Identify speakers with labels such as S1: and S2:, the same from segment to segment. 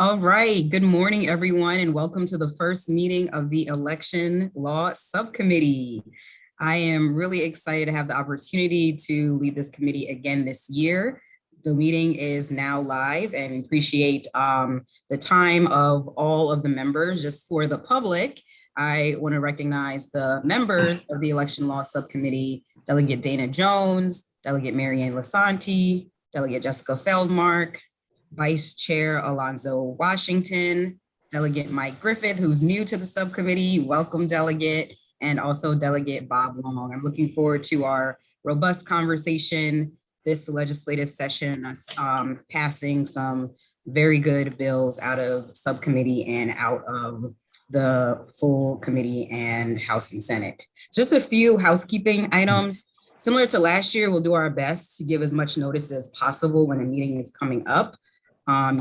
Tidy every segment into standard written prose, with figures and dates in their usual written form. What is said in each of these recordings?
S1: All right. Good morning, everyone, and welcome to the first meeting of the Election Law Subcommittee. I am really excited to have the opportunity to lead this committee again this year. The meeting is now live and appreciate the time of all of the members. Just for the public, I want to recognize the members of the Election Law Subcommittee, Delegate Dana Jones, Delegate Marianne Lasanti, Delegate Jessica Feldmark, Vice Chair Alonzo Washington, Delegate Mike Griffith, who's new to the subcommittee. Welcome, Delegate, and also Delegate Bob Long. I'm looking forward to our robust conversation this legislative session, passing some very good bills out of subcommittee and out of the full committee and House and Senate. Just a few housekeeping items. Similar to last year, we'll do our best to give as much notice as possible when a meeting is coming up.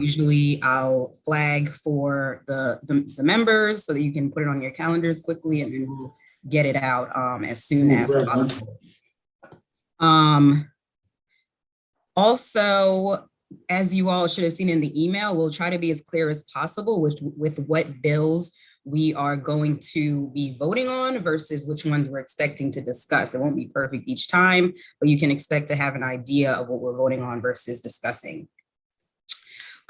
S1: Usually I'll flag for the members so that you can put it on your calendars quickly, and then we'll get it out as soon as possible. Also, as you all should have seen in the email, we'll try to be as clear as possible with what bills we are going to be voting on versus which ones we're expecting to discuss. It won't be perfect each time, but you can expect to have an idea of what we're voting on versus discussing.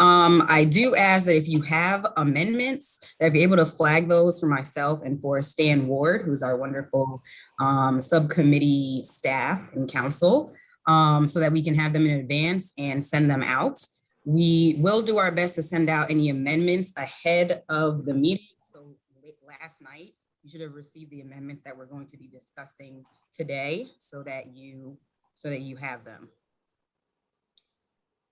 S1: I do ask that if you have amendments, that be able to flag those for myself and for Stan Ward, who's our wonderful subcommittee staff and counsel, so that we can have them in advance and send them out. We will do our best to send out any amendments ahead of the meeting. So last night, you should have received the amendments that we're going to be discussing today so that you have them.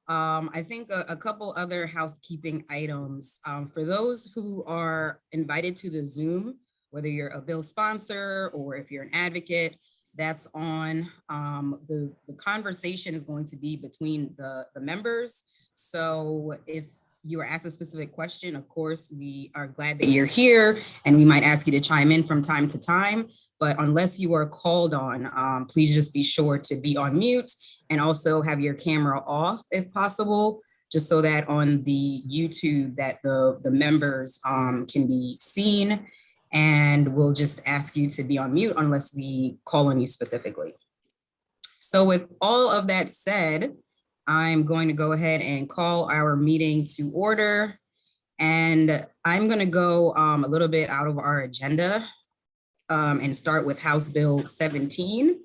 S1: I think a couple other housekeeping items. For those who are invited to the Zoom, whether you're a bill sponsor or if you're an advocate, that's on. The conversation is going to be between the members. So if you are asked a specific question, of course, we are glad that you're here and we might ask you to chime in from time to time. But unless you are called on, please just be sure to be on mute and also have your camera off if possible, just so that on the YouTube that the members can be seen. And we'll just ask you to be on mute unless we call on you specifically. So with all of that said, I'm going to go ahead and call our meeting to order. And I'm going to go a little bit out of our agenda and start with House Bill 17.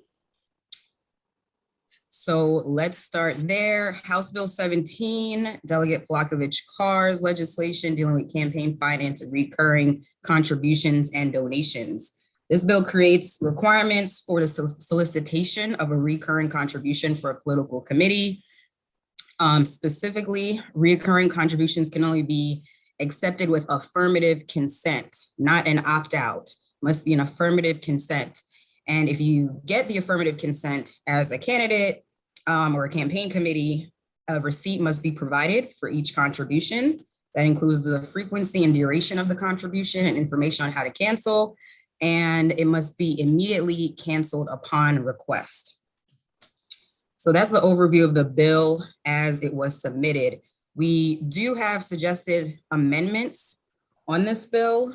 S1: So let's start there. House Bill 17, Delegate Plakovich-Carr's legislation dealing with campaign finance, recurring contributions and donations. This bill creates requirements for the solicitation of a recurring contribution for a political committee. Specifically, recurring contributions can only be accepted with affirmative consent, not an opt-out. Must be an affirmative consent. And if you get the affirmative consent as a candidate or a campaign committee, a receipt must be provided for each contribution. That includes the frequency and duration of the contribution and information on how to cancel. And it must be immediately canceled upon request. So that's the overview of the bill as it was submitted. We do have suggested amendments on this bill,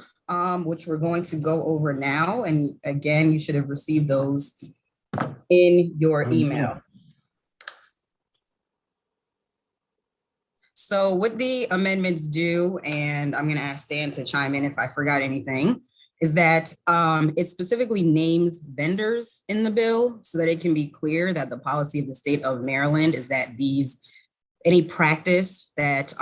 S1: which we're going to go over now. And again, you should have received those in your email. So what the amendments do, and I'm going to ask Stan to chime in if I forgot anything, is that it specifically names vendors in the bill so that it can be clear that the policy of the state of Maryland is that any practice that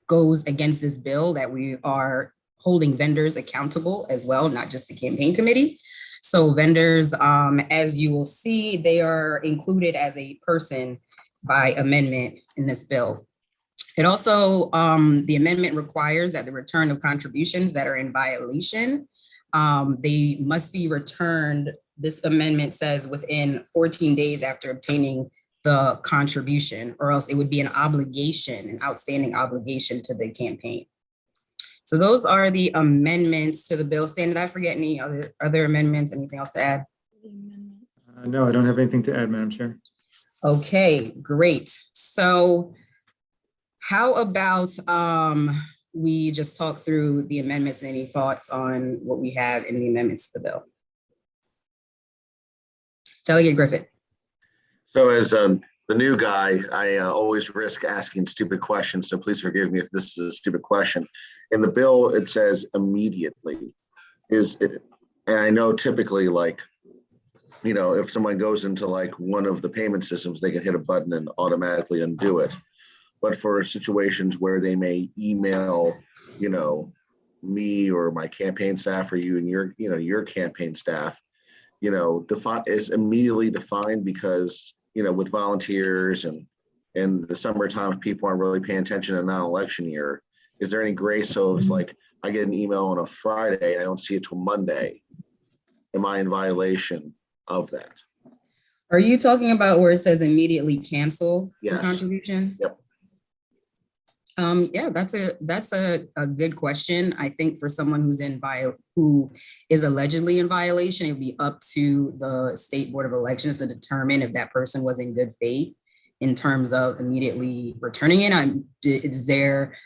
S1: goes against this bill, that we are holding vendors accountable as well, not just the campaign committee. So vendors, as you will see, they are included as a person by amendment in this bill. It also, the amendment requires that the return of contributions that are in violation, they must be returned, this amendment says, within 14 days after obtaining the contribution, or else it would be an obligation, an outstanding obligation to the campaign. So those are the amendments to the bill. Stan, did I forget any other amendments? Anything else to add?
S2: No, I don't have anything to add, Madam Chair.
S1: Okay, great. So How about we just talk through the amendments? Any thoughts on what we have in the amendments to the bill? Delegate Griffith.
S3: So as the new guy, I always risk asking stupid questions. So please forgive me if this is a stupid question. In the bill, it says immediately. Is it? And I know typically, like, you know, if someone goes into like one of the payment systems, they can hit a button and automatically undo it. But for situations where they may email, you know, me or my campaign staff or you and your campaign staff, you know, is immediately defined because, you know, with volunteers and in the summertime, people aren't really paying attention to non-election year. Is there any grace? So it's like I get an email on a Friday and I don't see it till Monday. Am I in violation of that?
S1: Are you talking about where it says immediately cancel the
S3: Yes.
S1: contribution?
S3: Yep.
S1: Yeah, that's a good question. I think for someone who is allegedly in violation, it would be up to the State Board of Elections to determine if that person was in good faith in terms of immediately returning it. Is there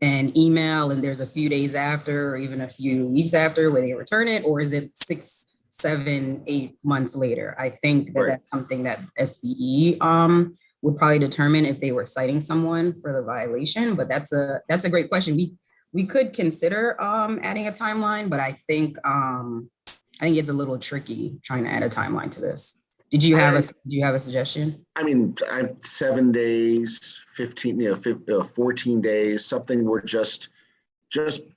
S1: an email and there's a few days after or even a few weeks after where they return it, or is it 6, 7, 8 months later? I think that that's something that SBE would probably determine if they were citing someone for the violation, but that's a great question. We could consider adding a timeline, but I think it's a little tricky trying to add a timeline to this. Do you have a suggestion? I mean,
S3: 7 days, 15, 14 days, something where just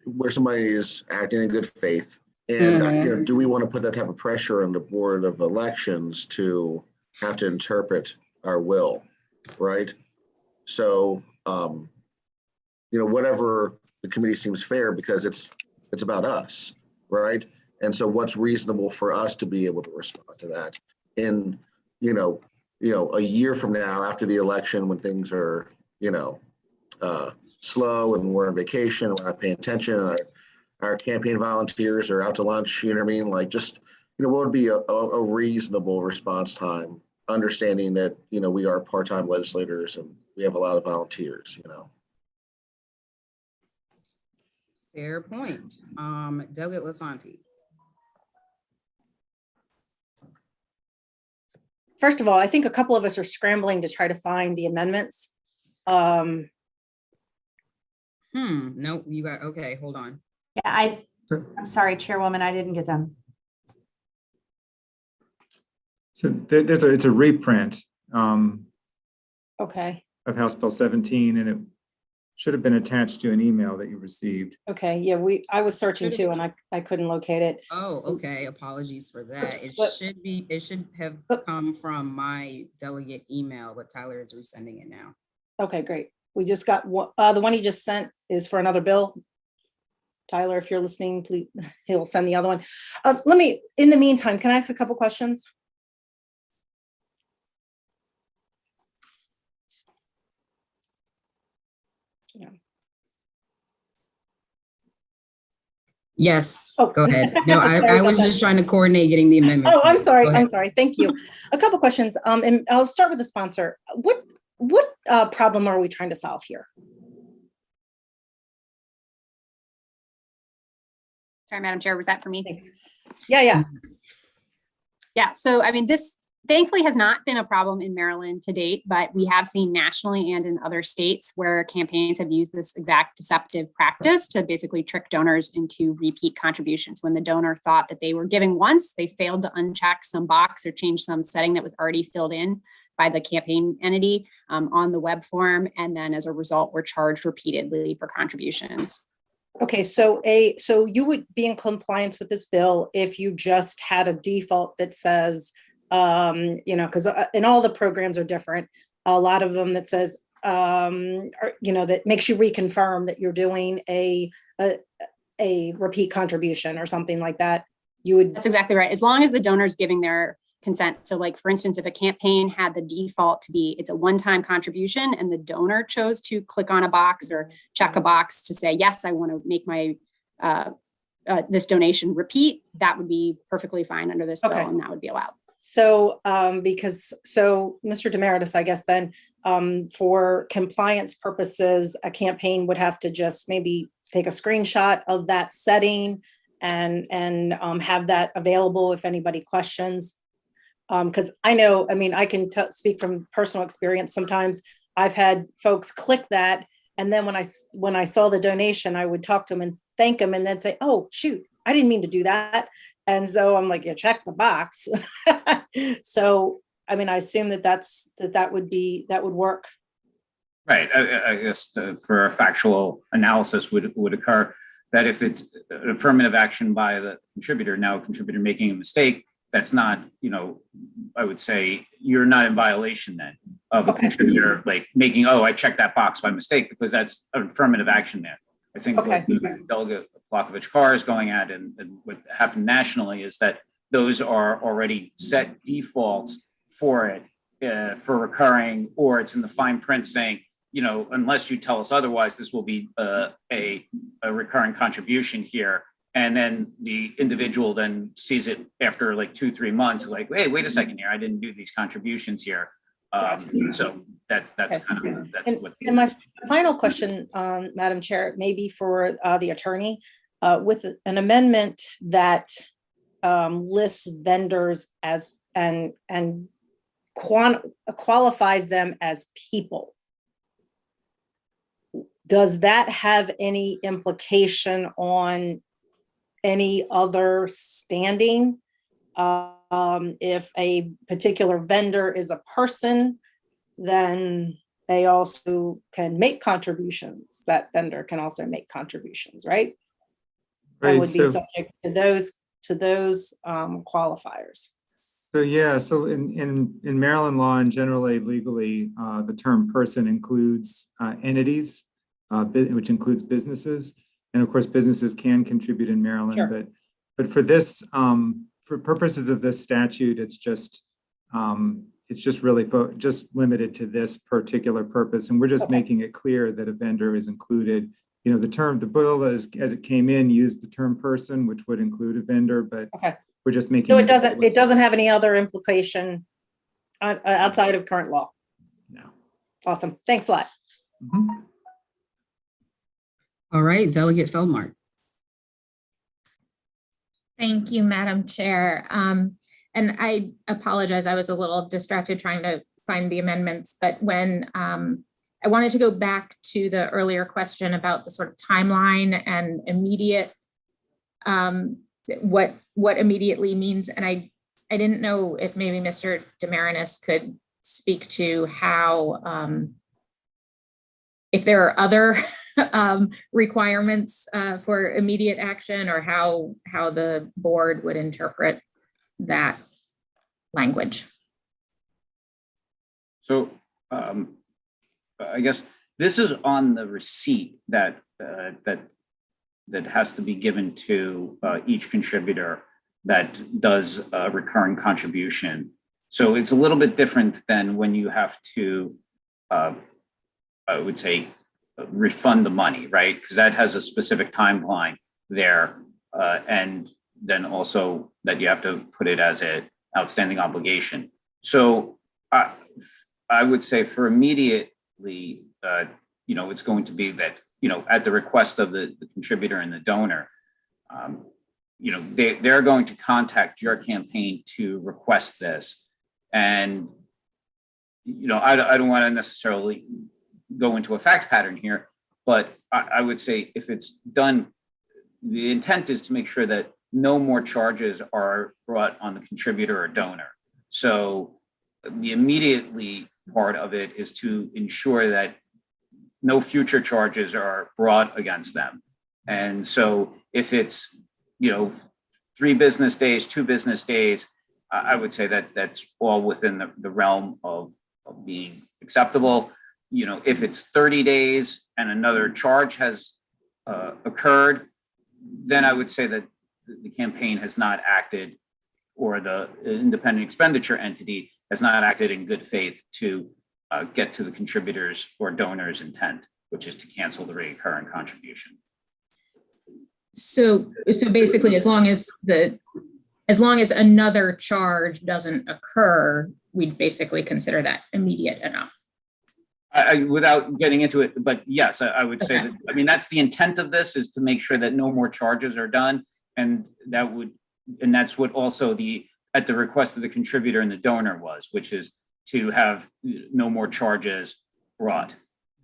S3: where somebody is acting in good faith. And do we want to put that type of pressure on the Board of Elections to have to interpret our will, right? So, whatever the committee seems fair, because it's about us, right? And so what's reasonable for us to be able to respond to that in, a year from now after the election when things are, slow and we're on vacation, we're not paying attention, and our campaign volunteers are out to lunch, you know what I mean? Like just, what would be a reasonable response time, understanding that, we are part-time legislators and we have a lot of volunteers,
S1: Fair point. Delegate Lasanti.
S4: First of all, I think a couple of us are scrambling to try to find the amendments.
S1: No, you got, okay, hold on.
S5: Yeah, I'm sorry, Chairwoman, I didn't get them.
S2: So it's a reprint
S4: Okay.
S2: of House Bill 17, and it should have been attached to an email that you received.
S4: Okay. Yeah, I was searching too, and I couldn't locate it.
S1: Oh, okay. Apologies for that. It should have come from my delegate email, but Tyler is resending it now.
S4: Okay, great. We just got the one he just sent is for another bill. Tyler, if you're listening, please, he'll send the other one. In the meantime, can I ask a couple questions? Yeah.
S1: Yes,
S4: Oh.
S1: go ahead. No, I was just trying to coordinate getting the amendment.
S4: Oh, I'm sorry. Thank you. A couple questions. And I'll start with the sponsor. What problem are we trying to solve here?
S5: Sorry, Madam Chair, was that for me?
S4: Thanks. Yeah.
S5: Yeah, so I mean, this thankfully has not been a problem in Maryland to date, but we have seen nationally and in other states where campaigns have used this exact deceptive practice to basically trick donors into repeat contributions. When the donor thought that they were giving once, they failed to uncheck some box or change some setting that was already filled in by the campaign entity on the web form. And then as a result, were charged repeatedly for contributions.
S4: Okay, so you would be in compliance with this bill if you just had a default that says, because and all the programs are different. A lot of them that says, that makes you reconfirm that you're doing a repeat contribution or something like that.
S5: That's exactly right. As long as the donor's giving their consent. So like, for instance, if a campaign had the default to be, it's a one-time contribution and the donor chose to click on a box or check a box to say, yes, I want to make my this donation repeat, that would be perfectly fine under this bill, and that would be allowed.
S4: So, Mr. Demeritus, I guess then, for compliance purposes, a campaign would have to just maybe take a screenshot of that setting and have that available if anybody questions. Because I know, I mean, I can speak from personal experience. Sometimes I've had folks click that, and then when I saw the donation, I would talk to them and thank them, and then say, "Oh, shoot, I didn't mean to do that." And so I'm like, "You check the box." So, I mean, I assume that would work.
S6: Right. I guess for a factual analysis would occur that if it's an affirmative action by the contributor, now a contributor making a mistake, that's not, I would say you're not in violation then of a contributor like making, I checked that box by mistake, because that's an affirmative action there. I think what Delegate Plakovich Carr is going at and what happened nationally is that those are already set defaults for it, for recurring, or it's in the fine print saying, unless you tell us otherwise, this will be a recurring contribution here. And then the individual then sees it after like 2-3 months, like, hey, wait a second here, I didn't do these contributions here. So that's kind of what.
S4: And my final question, Madam Chair, maybe for the attorney, with an amendment that lists vendors as and qualifies them as people. Does that have any implication on any other standing? If a particular vendor is a person, then they also can make contributions. That vendor can also make contributions, right?
S2: Right.
S4: And would be subject to those qualifiers.
S2: So yeah, so in Maryland law and generally legally, the term person includes entities, which includes businesses. And of course, businesses can contribute in Maryland, sure. but for this, for purposes of this statute, it's just really just limited to this particular purpose. And we're just making it clear that a vendor is included. The bill as it came in used the term person, which would include a vendor, but we're just making.
S4: So it doesn't have any other implication outside of current law.
S2: No.
S4: Awesome. Thanks a lot.
S2: Mm-hmm.
S1: All right, Delegate Feldmark.
S7: Thank you, Madam Chair. And I apologize, I was a little distracted trying to find the amendments, but when I wanted to go back to the earlier question about the sort of timeline and immediate, what immediately means. And I didn't know if maybe Mr. Demeritus could speak to how, if there are other requirements for immediate action, or how the board would interpret that language.
S6: So I guess this is on the receipt that has to be given to each contributor that does a recurring contribution. So it's a little bit different than when you have to, I would say, refund the money, right? Because that has a specific timeline there, and then also that you have to put it as an outstanding obligation. So I would say for immediately, it's going to be that, at the request of the contributor and the donor, they're going to contact your campaign to request this. And, I don't want to necessarily go into a fact pattern here, but I would say if it's done, the intent is to make sure that no more charges are brought on the contributor or donor. So the immediately part of it is to ensure that no future charges are brought against them. And so if it's, 3 business days, 2 business days, I would say that that's all within the realm of being acceptable. If it's 30 days and another charge has occurred, then I would say that the campaign has not acted, or the independent expenditure entity has not acted in good faith to get to the contributors or donors' intent, which is to cancel the recurring contribution.
S7: So basically, as long as the as long as another charge doesn't occur, we'd basically consider that immediate enough.
S6: Without getting into it, but yes, I would say
S7: Okay.
S6: that, I mean, that's the intent of this, is to make sure that no more charges are done. And that's what also at the request of the contributor and the donor was, which is to have no more charges brought.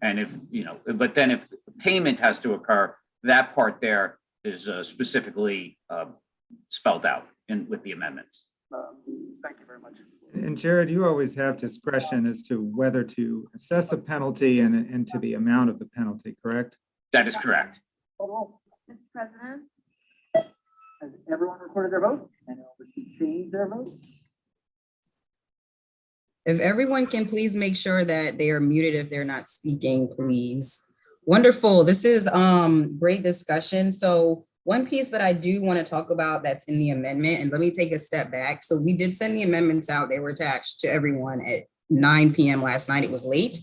S6: And if, but then if payment has to occur, that part there is specifically spelled out with the amendments.
S8: Thank you very much.
S2: And Jared, you always have discretion as to whether to assess a penalty and to the amount of the penalty, correct?
S6: That is correct.
S8: Mr. President? Has everyone recorded their vote? Anyone wish to change their vote?
S1: If everyone can please make sure that they are muted if they're not speaking, please. Wonderful. This is great discussion. So one piece that I do want to talk about that's in the amendment, and let me take a step back. So we did send the amendments out. They were attached to everyone at 9 p.m. last night. It was late.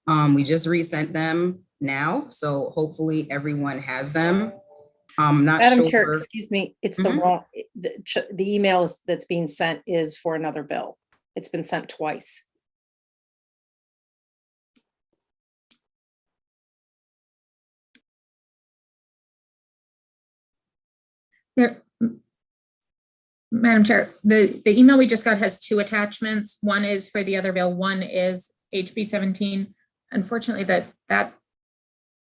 S1: We just resent them now. So hopefully everyone has them. I'm not
S4: Madam
S1: sure.
S4: Chair, excuse me, it's the wrong, the email that's being sent is for another bill. It's been sent twice.
S7: There, Madam Chair, the email we just got has two attachments. One is for the other bill. One is HB 17. Unfortunately, that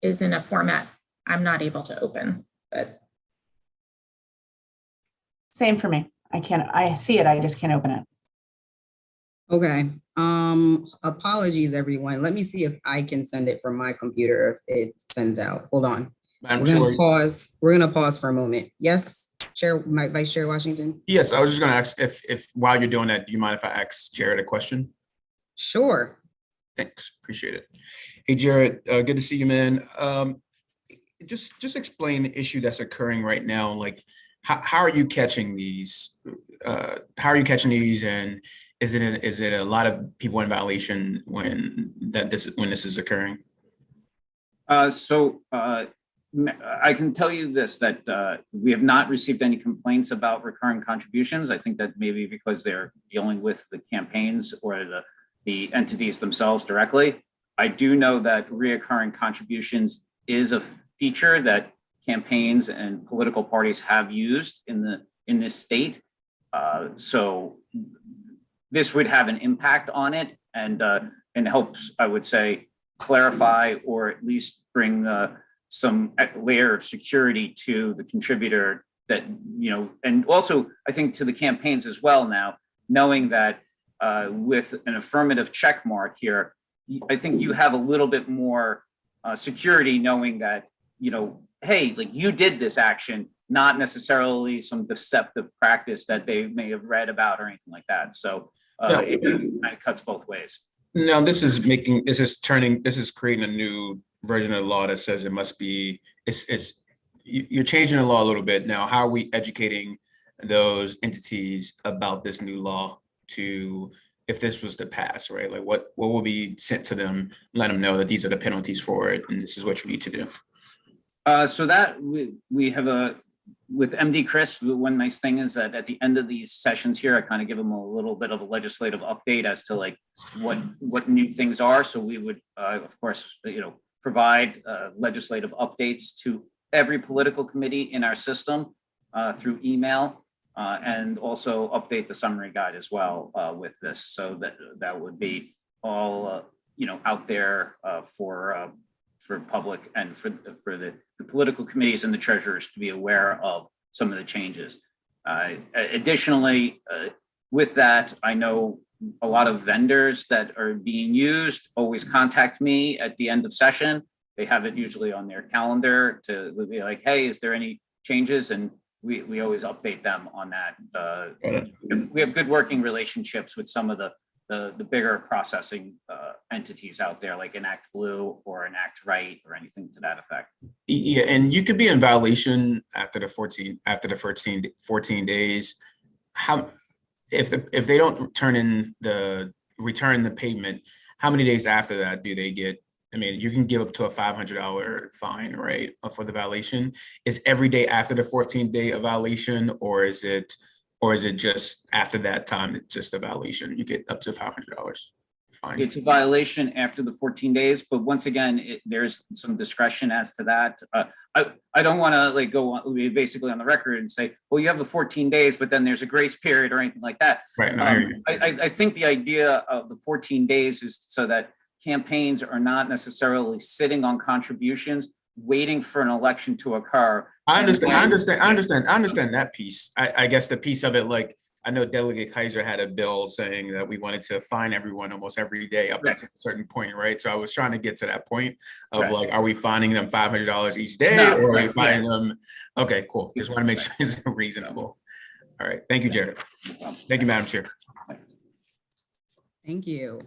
S7: is in a format I'm not able to open, but.
S9: Same for me. I see it, I just can't open it.
S1: Okay. Apologies, everyone. Let me see if I can send it from my computer if it sends out. Hold on. We're gonna pause. We're gonna pause for a moment. Yes, Vice Chair Washington.
S10: Yes, I was just gonna ask if while you're doing that, do you mind if I ask Jared a question?
S1: Sure.
S10: Thanks, appreciate it. Hey, Jared, good to see you, man. Just explain the issue that's occurring right now. Like, how are you catching these? How are you catching these? And is it a lot of people in violation when this is occurring?
S6: I can tell you this, that we have not received any complaints about recurring contributions. I think that maybe because they're dealing with the campaigns or the entities themselves directly. I do know that reoccurring contributions is a feature that campaigns and political parties have used in this state. So this would have an impact on it and helps, I would say, clarify or at least bring some layer of security to the contributor that, and also I think to the campaigns as well now, knowing that with an affirmative check mark here, I think you have a little bit more security knowing that, hey, like you did this action, not necessarily some deceptive practice that they may have read about or anything like that. So it kind of cuts both ways.
S10: No, this is creating a new version of the law that says it must be, you're changing the law a little bit. Now, how are we educating those entities about this new law to, if this was to pass, right? Like what will be sent to them, let them know that these are the penalties for it and this is what you need to do.
S6: So that we have with MD Chris, one nice thing is that at the end of these sessions here, I kind of give them a little bit of a legislative update as to like what new things are. So we would, of course, provide legislative updates to every political committee in our system through email and also update the summary guide as well with this. So that would be all, out there for public and for the political committees and the treasurers to be aware of some of the changes. Additionally, with that, I know a lot of vendors that are being used always contact me at the end of session. They have it usually on their calendar to be like, hey, is there any changes? And we always update them on that. We have good working relationships with some of the bigger processing entities out there, like Enact Blue or Enact Right or anything to that effect.
S10: Yeah, and you could be in violation after the 14 days. How if they don't return the payment, how many days after that do they get? I mean, you can give up to a $500 fine, right, for the violation. Is every day after the 14th day a violation, or is it Or is it just after that time, it's just a violation? You get up to $500 fine.
S6: It's a violation after the 14 days, but once again, there's some discretion as to that. I don't want to like go on, basically on the record and say, well, you have the 14 days, but then there's a grace period or anything like that.
S10: Right. No, I hear you.
S6: I think the idea of the 14 days is so that campaigns are not necessarily sitting on contributions, waiting for an election to occur.
S10: I understand that piece. I guess the piece of it, like, I know Delegate Kaiser had a bill saying that we wanted to fine everyone almost every day up
S6: Right.
S10: to a certain point, right? So I was trying to get to that point of
S6: Right.
S10: like, are we fining them $500 each day,
S6: No,
S10: or are
S6: right,
S10: we fining them? Okay, cool. Just want to make sure it's reasonable. All right. Thank you, Jared. Thank you, Madam Chair.
S1: Thank you.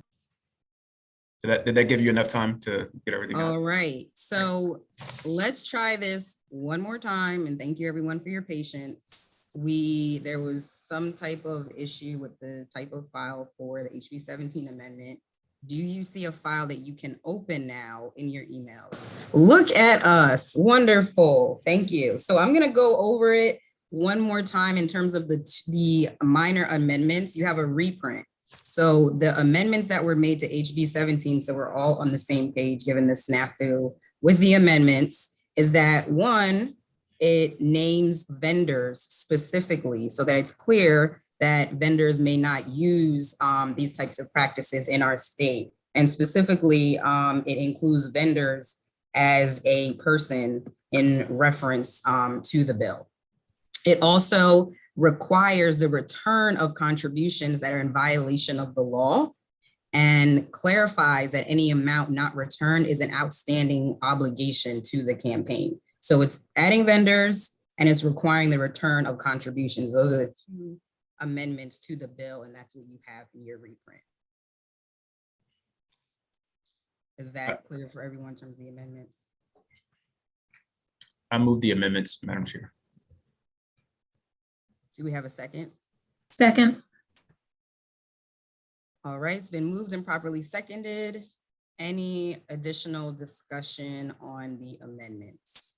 S10: Did that give you enough time to get everything
S1: All
S10: out?
S1: right, so let's try this one more time, and thank you everyone for your patience. There was some type of issue with the type of file for the HB 17 amendment. Do you see a file that you can open now in your emails? Look at us, wonderful, thank you. So I'm gonna go over it one more time in terms of the minor amendments. You have a reprint. So the amendments that were made to HB 17, so we're all on the same page, given the snafu with the amendments, is that one, it names vendors specifically so that it's clear that vendors may not use these types of practices in our state. And specifically, it includes vendors as a person in reference to the bill. It also requires the return of contributions that are in violation of the law and clarifies that any amount not returned is an outstanding obligation to the campaign. So it's adding vendors and it's requiring the return of contributions. Those are the two amendments to the bill, and that's what you have in your reprint. Is that clear for everyone in terms of the amendments?
S10: I move the amendments, Madam Chair.
S1: Do we have a second?
S7: Second.
S1: All right, it's been moved and properly seconded. Any additional discussion on the amendments?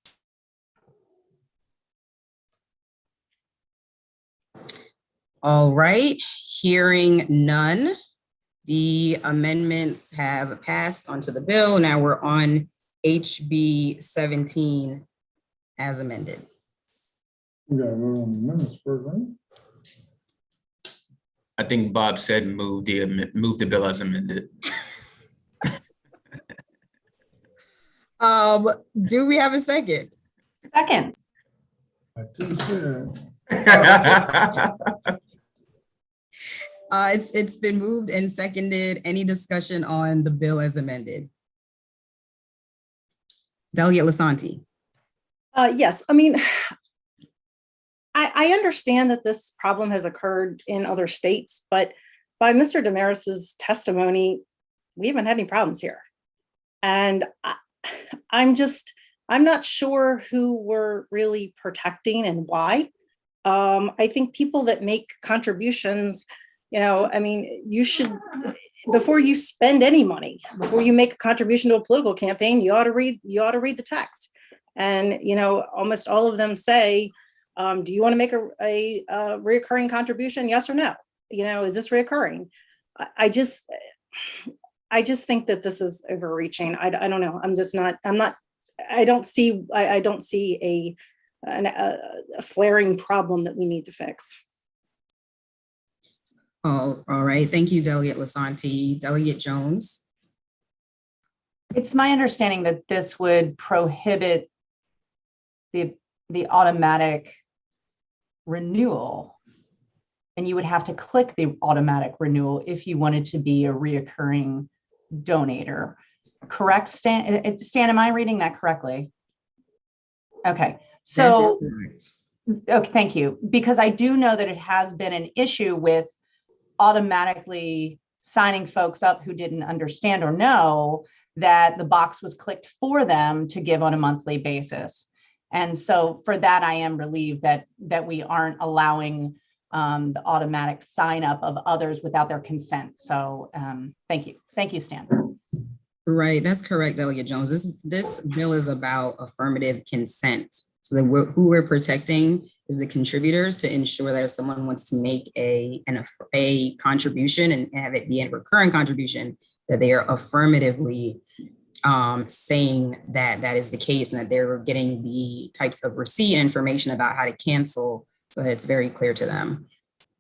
S1: All right, hearing none, the amendments have passed onto the bill. Now we're on HB 17 as amended.
S11: We gotta vote on the minutes first, right?
S10: I think Bob said move the bill as amended.
S1: Do we have a second?
S9: Second.
S11: I too said.
S1: It's been moved and seconded. Any discussion on the bill as amended? Delegate Lasanti.
S4: Yes, I mean, I understand that this problem has occurred in other states, but by Mr. Damaris's testimony, we haven't had any problems here. And I'm not sure who we're really protecting and why. I think people that make contributions, I mean, you should, before you spend any money, before you make a contribution to a political campaign, you ought to read the text. And, almost all of them say, do you want to make a reoccurring contribution? Yes or no? Is this reoccurring? I just think that this is overreaching. I don't know. I don't see a flaring problem that we need to fix.
S1: Oh, all right. Thank you, Delegate Lasanti. Delegate Jones.
S9: It's my understanding that this would prohibit the automatic renewal, and you would have to click the automatic renewal if you wanted to be a reoccurring donator. Correct, Stan? Stan, am I reading that correctly? Okay, so, okay, thank you. Because I do know that it has been an issue with automatically signing folks up who didn't understand or know that the box was clicked for them to give on a monthly basis. And so for that, I am relieved that we aren't allowing the automatic sign up of others without their consent. So thank you. Thank you, Stan.
S1: Right, that's correct, Delegate Jones. This bill is about affirmative consent. So that who we're protecting is the contributors, to ensure that if someone wants to make a contribution and have it be a recurring contribution, that they are affirmatively saying that that is the case and that they're getting the types of receipt information about how to cancel, so that it's very clear to them.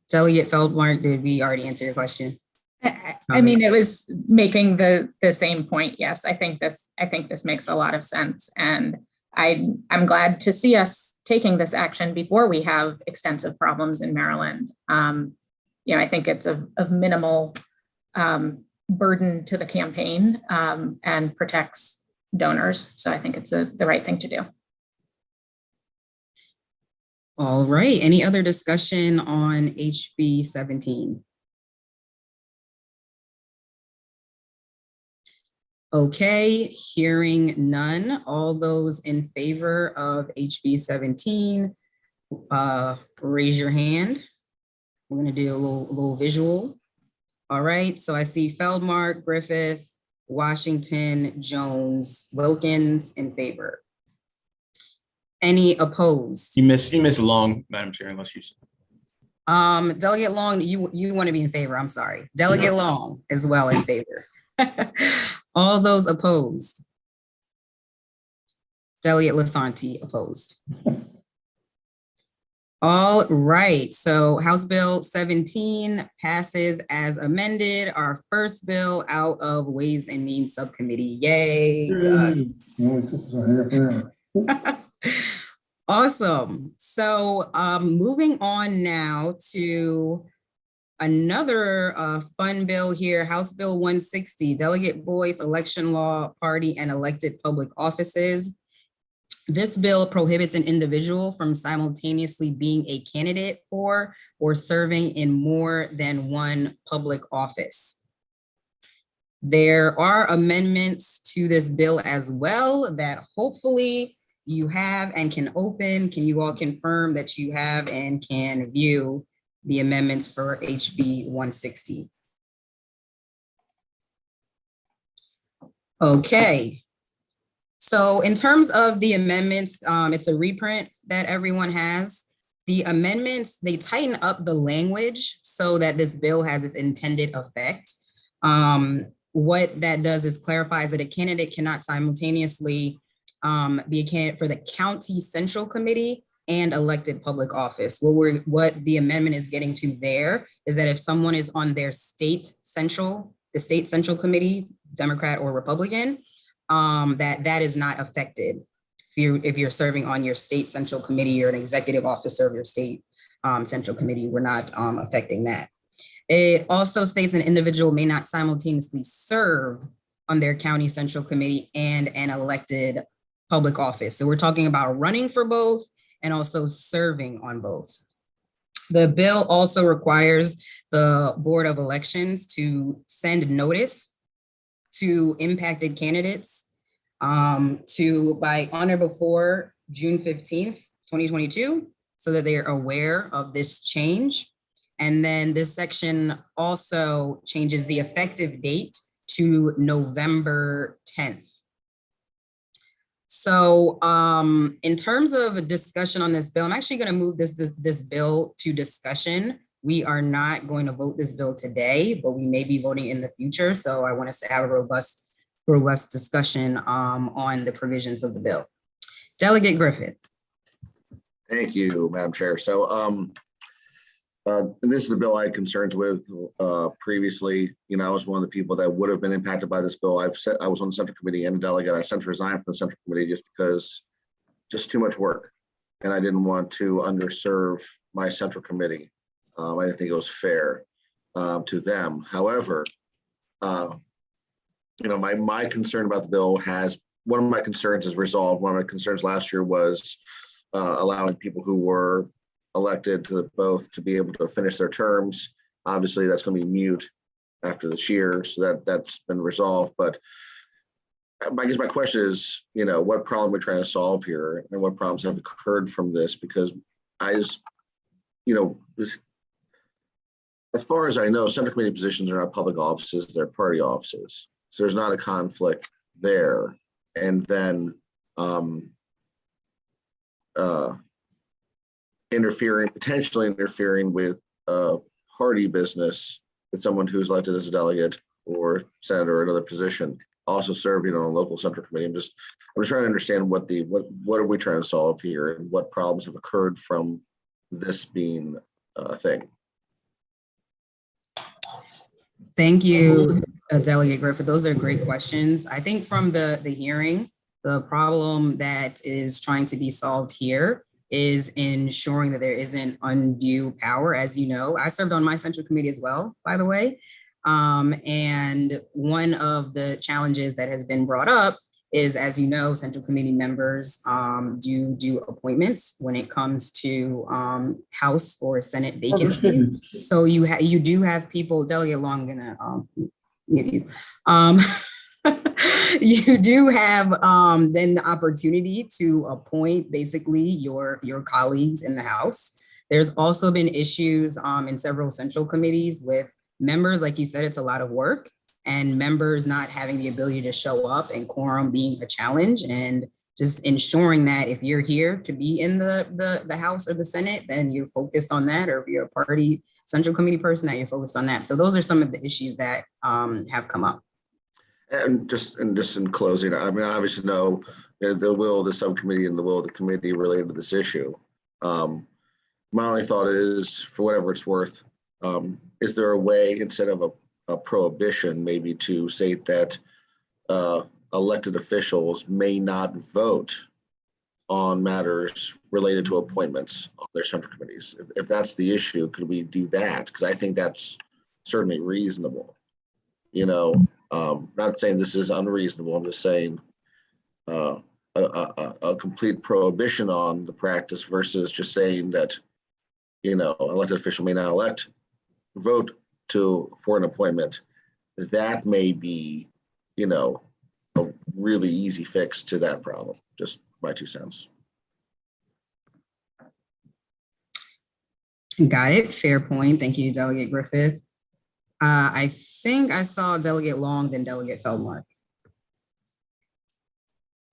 S1: Delegate Feldmark, did we already answer your question?
S7: I mean, it was making the same point. Yes, I think this makes a lot of sense, and I'm glad to see us taking this action before we have extensive problems in Maryland. I think it's of minimal burden to the campaign and protects donors. So I think it's the right thing to do.
S1: All right. Any other discussion on HB 17? Okay, hearing none. All those in favor of HB 17, raise your hand. We're going to do a little visual. All right, so I see Feldmark, Griffith, Washington, Jones, Wilkins in favor. Any opposed?
S10: You miss Long, Madam Chair, unless you.
S1: Delegate Long, you want to be in favor. I'm sorry. Delegate Long as well in favor. All those opposed? Delegate Lasanti opposed. All right, so House Bill 17 passes as amended. Our first bill out of Ways and Means Subcommittee. Yay to us. Awesome. So moving on now to another fun bill here, House Bill 160, Delegate Boyce, Election Law, Party and Elected Public Offices. This bill prohibits an individual from simultaneously being a candidate for or serving in more than one public office. There are amendments to this bill as well that hopefully you have and can open. Can you all confirm that you have and can view the amendments for HB 160? Okay. So in terms of the amendments, it's a reprint that everyone has. The amendments, they tighten up the language so that this bill has its intended effect. What that does is clarifies that a candidate cannot simultaneously be a candidate for the county central committee and elected public office. What the amendment is getting to there is that if someone is on their the state central committee, Democrat or Republican, that is not affected. If you're serving on your state central committee or an executive officer of your state central committee, we're not affecting that. It also states an individual may not simultaneously serve on their county central committee and an elected public office. So we're talking about running for both and also serving on both. The bill also requires the Board of Elections to send notice to impacted candidates by on or before June 15th, 2022, so that they are aware of this change. And then this section also changes the effective date to November 10th. So in terms of a discussion on this bill, I'm actually going to move this bill to discussion. We are not going to vote this bill today, but we may be voting in the future. So I want us to have a robust discussion on the provisions of the bill. Delegate Griffith.
S3: Thank you, Madam Chair. So this is the bill I had concerns with previously. I was one of the people that would have been impacted by this bill. I was on the Central Committee and a delegate. I sent to resign from the Central Committee just because just too much work. And I didn't want to underserve my Central Committee. I didn't think it was fair to them. However, my concern about the bill one of my concerns is resolved. One of my concerns last year was allowing people who were elected to be able to finish their terms. Obviously, that's going to be mute after this year, so that's been resolved. But I guess my question is, what problem we're trying to solve here, and what problems have occurred from this? Because as far as I know, Central Committee positions are not public offices; they're party offices. So there's not a conflict there. And then potentially interfering with party business with someone who's elected as a delegate or senator or another position, also serving on a local central committee. I'm just trying to understand what are we trying to solve here and what problems have occurred from this being a thing.
S1: Thank you, Delegate Griffith. Those are great questions. I think from the hearing, the problem that is trying to be solved here is ensuring that there isn't undue power. As you know, I served on my central committee as well, by the way. And one of the challenges that has been brought up is, as you know, central committee members do appointments when it comes to House or Senate vacancies. So you do have people, Delegate Long, I'm gonna mute you. You do have then the opportunity to appoint basically your colleagues in the House. There's also been issues in several central committees with members, like you said, it's a lot of work, and members not having the ability to show up and quorum being a challenge, and just ensuring that if you're here to be in the House or the Senate, then you're focused on that, or if you're a party central committee person, that you're focused on that. So those are some of the issues that have come up.
S3: And just in closing, I mean, I obviously know the will of the subcommittee and the will of the committee related to this issue. My only thought is, for whatever it's worth, is there a way, instead of a prohibition, maybe to say that elected officials may not vote on matters related to appointments on their central committees? If that's the issue, could we do that? Because I think that's certainly reasonable. You know, not saying this is unreasonable. I'm just saying a complete prohibition on the practice versus just saying that, you know, an elected official may not vote for an appointment. That may be, you know, a really easy fix to that problem. Just my 2 cents.
S1: Got it. Fair point. Thank you, Delegate Griffith. I think I saw Delegate Long, then Delegate Feldmark.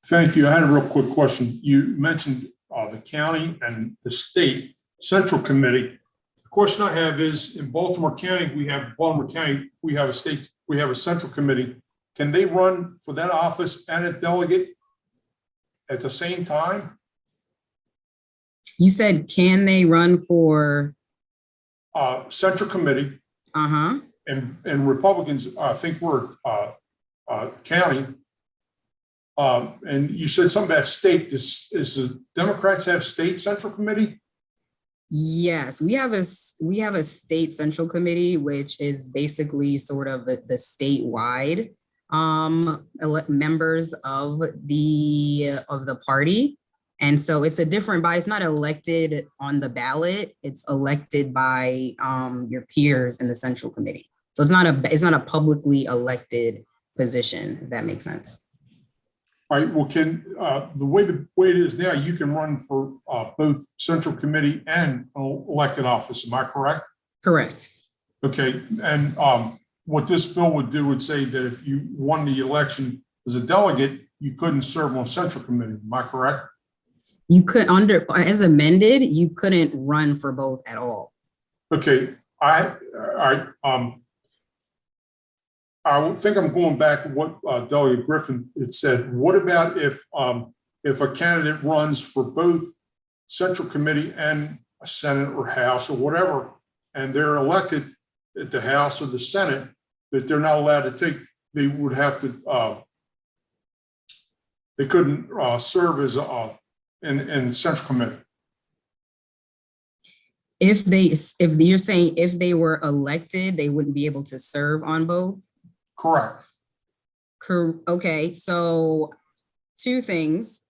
S11: Thank you. I had a real quick question. You mentioned the county and the state central committee. The question I have is, in Baltimore County, we have a central committee. Can they run for that office and a delegate at the same time?
S1: You said, can they run for?
S11: Central committee.
S1: Uh-huh.
S11: And Republicans, I think we're county. And you said something about state. Is the Democrats have state central committee?
S1: Yes, we have a state central committee, which is basically sort of the statewide members of the party. And so it's a different body. It's not elected on the ballot. It's elected by your peers in the central committee. So it's not a publicly elected position, if that makes sense.
S11: All right. Well, can the way it is now, you can run for both central committee and elected office. Am I correct?
S1: Correct.
S11: Okay. And what this bill would say that if you won the election as a delegate, you couldn't serve on central committee. Am I correct?
S1: You could, as amended, you couldn't run for both at all.
S11: Okay. I think I'm going back to what Delegate Griffin had said. What about if a candidate runs for both central committee and a Senate or House or whatever, and they're elected at the House or the Senate, that they're not allowed to take, they would have to, they couldn't serve as in the central committee.
S1: If you're saying if they were elected, they wouldn't be able to serve on both?
S11: Correct.
S1: Okay, so 2 things.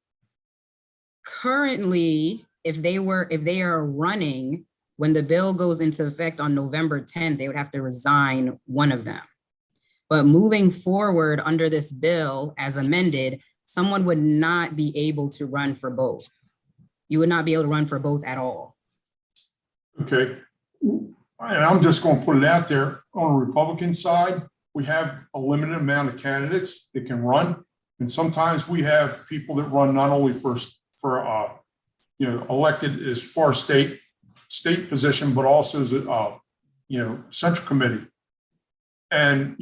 S1: Currently, if they are running, when the bill goes into effect on November 10th, they would have to resign one of them. But moving forward under this bill as amended, someone would not be able to run for both. You would not be able to run for both at all.
S11: Okay. And I'm just going to put it out there on the Republican side. We have a limited amount of candidates that can run. And sometimes we have people that run not only for elected as far state position, but also as a, central committee. And,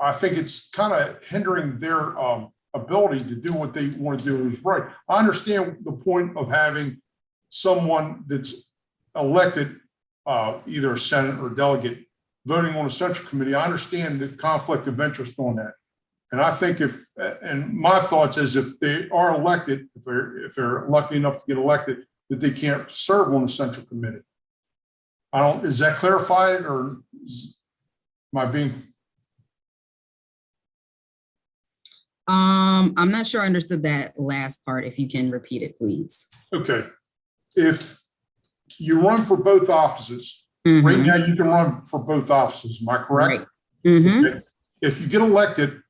S11: I think it's kind of hindering their ability to do what they want to do is right. I understand the point of having someone that's elected, either a Senate or delegate, voting on a central committee. I understand the conflict of interest on that. And I think and my thoughts is if they are elected, if they're lucky enough to get elected, that they can't serve on the central committee. Is that clarified or am I being?
S1: I'm not sure I understood that last part. If you can repeat it, please.
S11: Okay. If you run for both offices, right now you can run for both offices. Am I correct?
S1: Right.
S11: Okay. If you get elected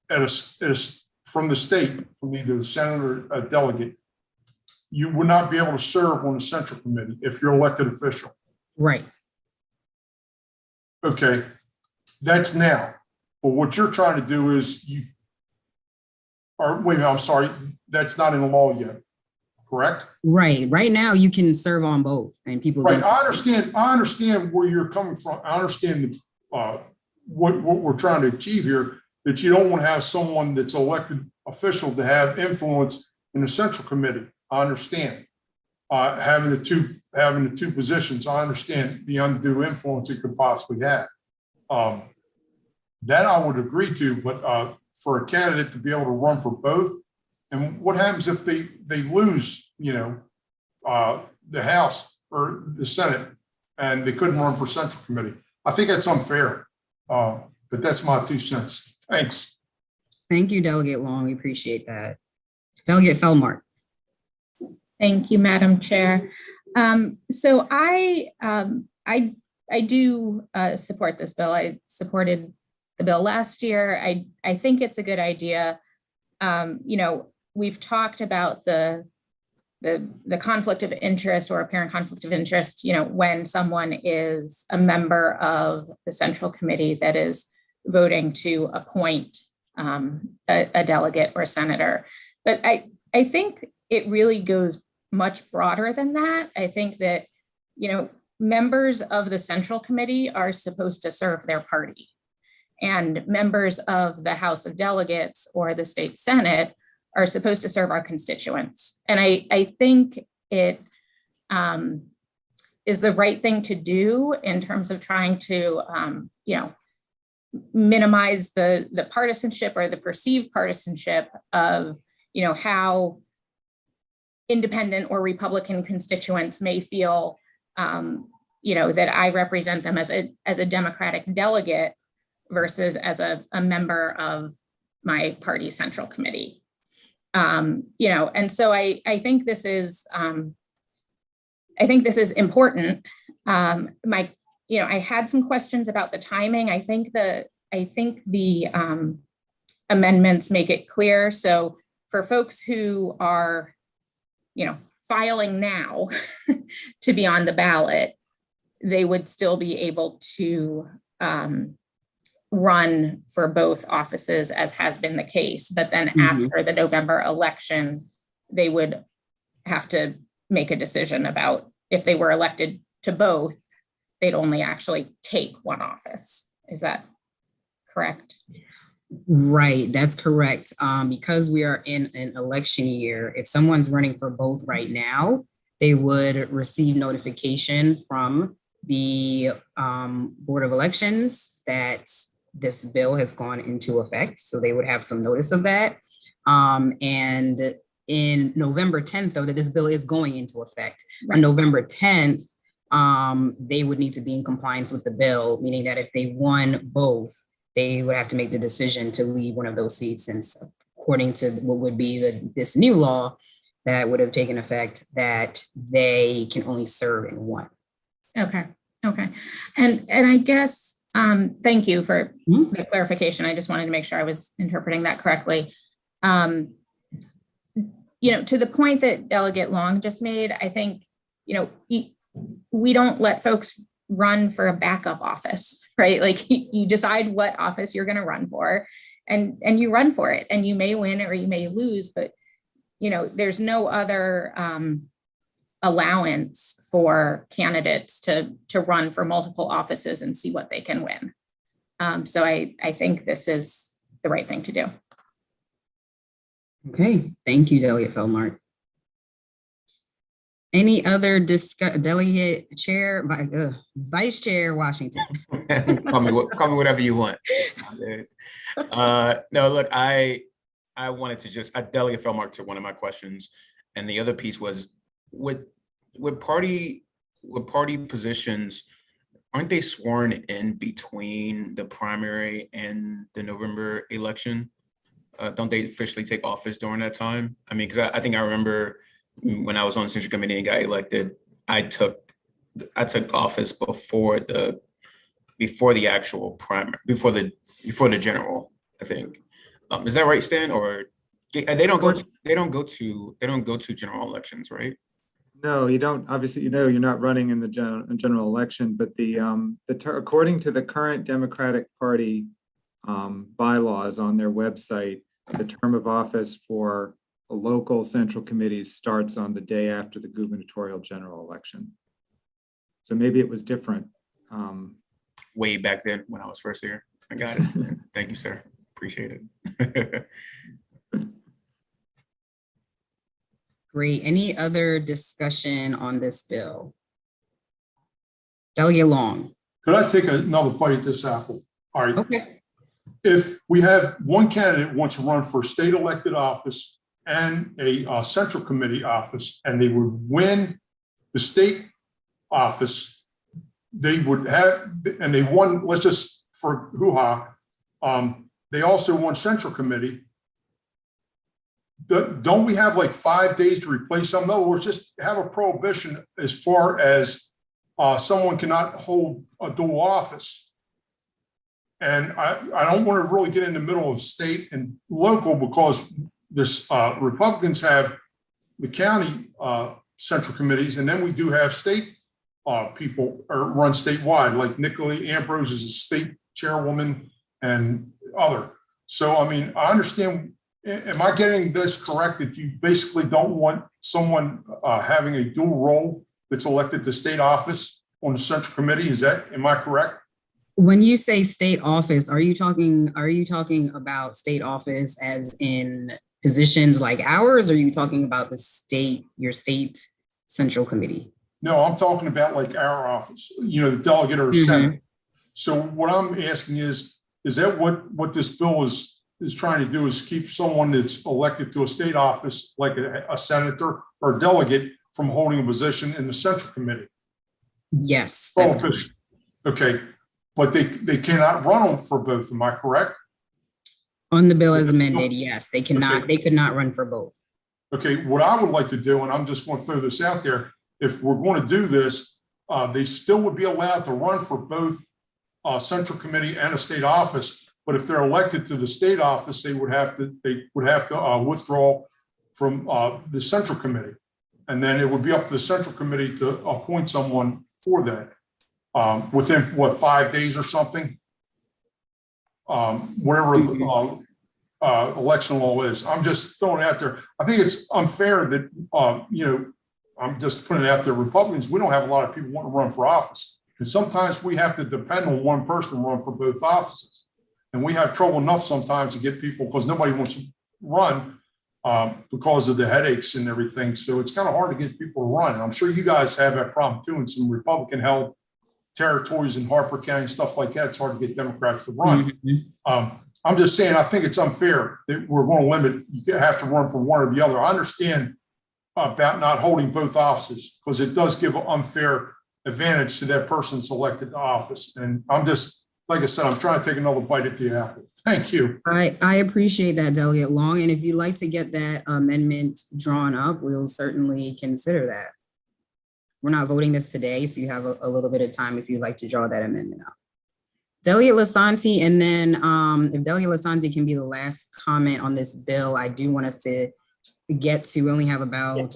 S11: from the state, from either the Senate or a delegate, you would not be able to serve on the central committee if you're elected official.
S1: Right.
S11: Okay. That's now. But what you're trying to do is wait a minute, I'm sorry, that's not in the law yet, correct?
S1: Right. Right now you can serve on both and people.
S11: Right. I understand where you're coming from. I understand what we're trying to achieve here, that you don't want to have someone that's elected official to have influence in the central committee. I understand having the two positions. I understand the undue influence it could possibly have. That I would agree to, but for a candidate to be able to run for both, and what happens if they lose, the House or the Senate, and they couldn't run for central committee? I think that's unfair, but that's my 2 cents. Thanks.
S1: Thank you, Delegate Long. We appreciate that. Delegate Feldmark.
S7: Thank you, Madam Chair. So I do support this bill. I supported the bill last year. I think it's a good idea. We've talked about the conflict of interest or apparent conflict of interest, when someone is a member of the central committee that is voting to appoint a delegate or senator. But I think it really goes much broader than that. I think that, members of the central committee are supposed to serve their party, and members of the House of Delegates or the state Senate are supposed to serve our constituents. And I think it is the right thing to do in terms of trying to, minimize the partisanship or the perceived partisanship of, how independent or Republican constituents may feel, that I represent them as a Democratic delegate versus as a member of my party central committee. And so I think this is important. I had some questions about the timing. I think the amendments make it clear. So for folks who are, filing now to be on the ballot, they would still be able to run for both offices, as has been the case. But then after the November election, they would have to make a decision about if they were elected to both, they'd only actually take one office. Is that correct?
S1: Right, that's correct. Because we are in an election year, if someone's running for both right now, they would receive notification from the Board of Elections that this bill has gone into effect. So they would have some notice of that. And in November 10th, though, that this bill is going into effect. Right. On November 10th, they would need to be in compliance with the bill, meaning that if they won both, they would have to make the decision to leave one of those seats, since according to what would be this new law that would have taken effect, that they can only serve in one.
S7: Okay. And I guess, thank you for the clarification. I just wanted to make sure I was interpreting that correctly. To the point that Delegate Long just made, I think, we don't let folks run for a backup office, right? Like you decide what office you're going to run for, and you run for it, and you may win or you may lose, but there's no other allowance for candidates to run for multiple offices and see what they can win. So I think this is the right thing to do.
S1: Okay, thank you, Delegate Feldmark. Any other Delegate Chair, Vice Chair Washington?
S10: Call me whatever you want. No, look, I wanted to just, I Delegate Feldmark to one of my questions, and the other piece was with party positions, aren't they sworn in between the primary and the November election? Don't they officially take office during that time? I mean, because I think I remember when I was on the Central Committee and got elected, I took office before the actual primary, before the general, I think. Is that right, Stan? Or they don't go to general elections, right?
S2: No, you don't. Obviously, you're not running in the general election, but according to the current Democratic Party bylaws on their website, the term of office for a local central committee starts on the day after the gubernatorial general election. So maybe it was different.
S10: Way back then when I was first here. I got it. Thank you, sir. Appreciate it.
S1: Great. Any other discussion on this bill? Delegate Long.
S11: Could I take another bite at this apple? All right.
S1: Okay.
S11: If we have one candidate wants to run for state elected office and a central committee office, and they would win the state office, they would have, and they won, let's just for hoo-ha, they also won central committee. Don't we have like 5 days to replace them? In other words, just have a prohibition as far as someone cannot hold a dual office. And I don't want to really get in the middle of state and local, because this Republicans have the county central committees, and then we do have state people run statewide, like Nicola Ambrose is a state chairwoman and other. So, I mean, I understand. Am I getting this correct, that you basically don't want someone having a dual role that's elected to state office on the central committee? Am I correct?
S1: When you say state office, are you talking about state office as in positions like ours, or are you talking about your state central committee?
S11: No, I'm talking about like our office, the delegate or Senate. So what I'm asking is that what this bill is trying to do, is keep someone that's elected to a state office, like a senator or a delegate, from holding a position in the central committee?
S1: Yes. That's correct.
S11: Okay. But they cannot run for both. Am I correct?
S1: On the bill as amended, yes, they cannot. Okay. They could not run for both.
S11: Okay, what I would like to do, and I'm just going to throw this out there, if we're going to do this, they still would be allowed to run for both central committee and a state office. But if they're elected to the state office, they would have to withdraw from the central committee, and then it would be up to the central committee to appoint someone for that. Within 5 days or something, whatever election law is. I'm just throwing it out there. I think it's unfair that I'm just putting it out there. Republicans, we don't have a lot of people want to run for office, and sometimes we have to depend on one person to run for both offices, and we have trouble enough sometimes to get people, because nobody wants to run because of the headaches and everything. So it's kind of hard to get people to run. And I'm sure you guys have that problem too in some Republican-held territories in Harford County, stuff like that. It's hard to get Democrats to run. I'm just saying, I think it's unfair that we're going to limit, you have to run for one or the other. I understand about not holding both offices, because it does give an unfair advantage to that person that's elected to office. And I'm just, like I said, I'm trying to take another bite at the apple. Thank you.
S1: I appreciate that, Delegate Long. And if you'd like to get that amendment drawn up, we'll certainly consider that. We're not voting this today, so you have a little bit of time if you'd like to draw that amendment up. Delegate Lasanti, and then if Delegate Lasanti can be the last comment on this bill, I do want us to get to, we only have about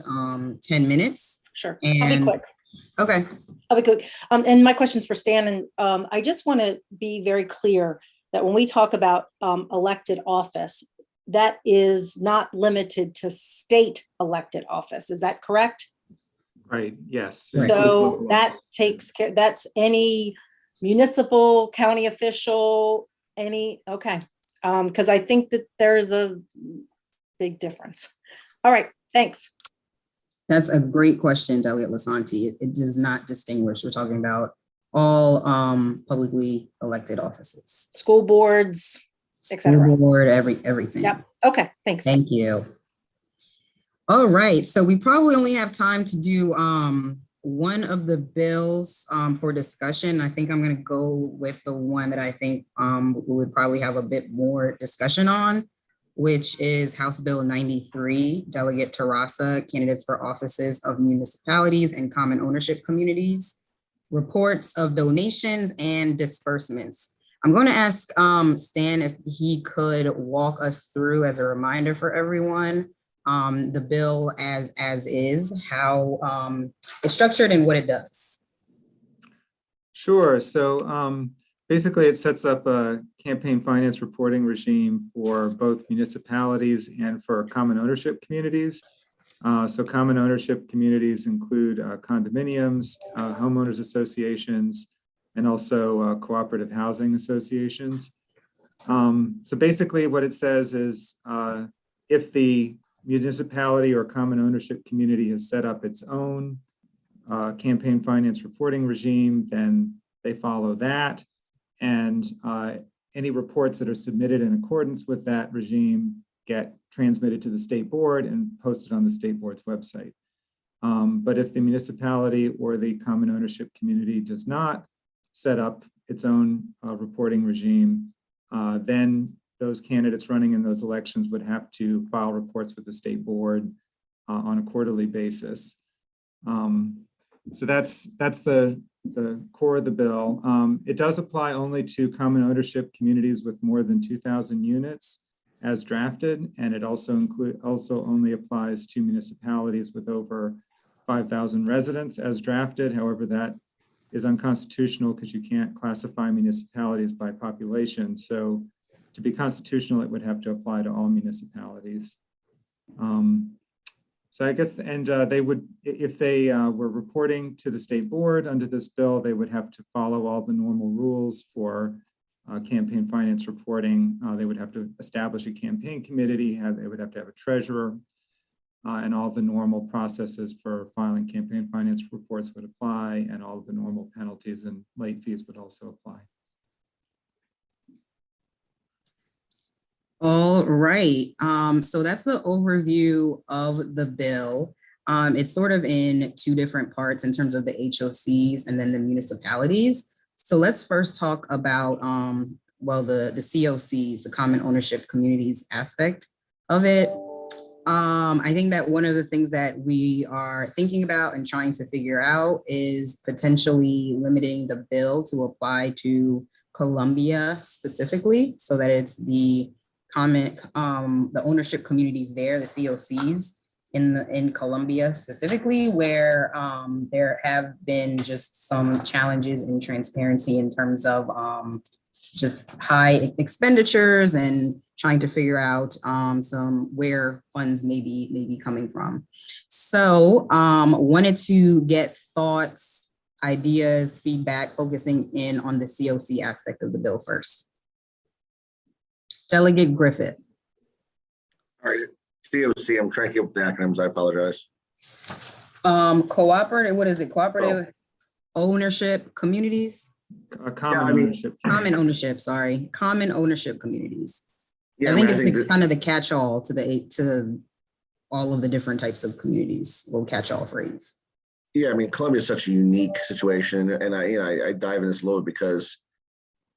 S1: 10 minutes.
S4: Sure,
S1: and,
S4: I'll be quick.
S1: Okay.
S4: I'll be quick. And my question's for Stan, and I just want to be very clear that when we talk about elected office, that is not limited to state elected office. Is that correct?
S2: Right, yes.
S1: Right.
S4: So that takes care, that's any municipal, county official, okay. Because I think that there's a big difference. All right, thanks.
S1: That's a great question, Delegate Lasanti. It does not distinguish. We're talking about all publicly elected offices.
S4: School boards, et
S1: School
S4: cetera.
S1: board, everything.
S4: Yep, okay, thanks.
S1: Thank you. All right, so we probably only have time to do one of the bills for discussion. I think I'm going to go with the one that I think we would probably have a bit more discussion on, which is House Bill 93, Delegate Terrassa, candidates for offices of municipalities and common ownership communities, reports of donations and disbursements. I'm going to ask Stan if he could walk us through, as a reminder for everyone, the bill as is, how it's structured and what it does.
S2: Sure. So basically, it sets up a campaign finance reporting regime for both municipalities and for common ownership communities. So common ownership communities include condominiums, homeowners associations, and also cooperative housing associations. So basically what it says is if the municipality or common ownership community has set up its own campaign finance reporting regime, then they follow that. And any reports that are submitted in accordance with that regime get transmitted to the state board and posted on the state board's website. But if the municipality or the common ownership community does not set up its own reporting regime, then those candidates running in those elections would have to file reports with the state board on a quarterly basis. So that's the core of the bill. It does apply only to common ownership communities with more than 2,000 units as drafted, and it also only applies to municipalities with over 5,000 residents as drafted. However, that is unconstitutional because you can't classify municipalities by population. So to be constitutional, it would have to apply to all municipalities. So I guess, and they would, if they were reporting to the state board under this bill, they would have to follow all the normal rules for campaign finance reporting. They would have to establish a campaign committee, they would have to have a treasurer, and all the normal processes for filing campaign finance reports would apply, and all of the normal penalties and late fees would also apply.
S1: All right, so that's the overview of the bill. It's sort of in two different parts in terms of the HOCs and then the municipalities. So let's first talk about, well, the COCs, the common ownership communities aspect of it. I think that one of the things that we are thinking about and trying to figure out is potentially limiting the bill to apply to Columbia specifically, so that it's the the ownership communities there, the COCs in Columbia specifically, where there have been just some challenges in transparency in terms of just high expenditures and trying to figure out where funds may be coming from. So wanted to get thoughts, ideas, feedback, focusing in on the COC aspect of the bill first. Delegate Griffith.
S3: All right, COC, I'm trying to keep up the acronyms, I apologize.
S1: Cooperative, what is it? Cooperative ownership communities? Common ownership, sorry. Common ownership communities.
S3: Yeah,
S1: I think it's kind of the catch-all to all of the different types of communities, little catch-all phrase.
S3: Yeah, I mean, Columbia is such a unique situation, and I dive in this a little because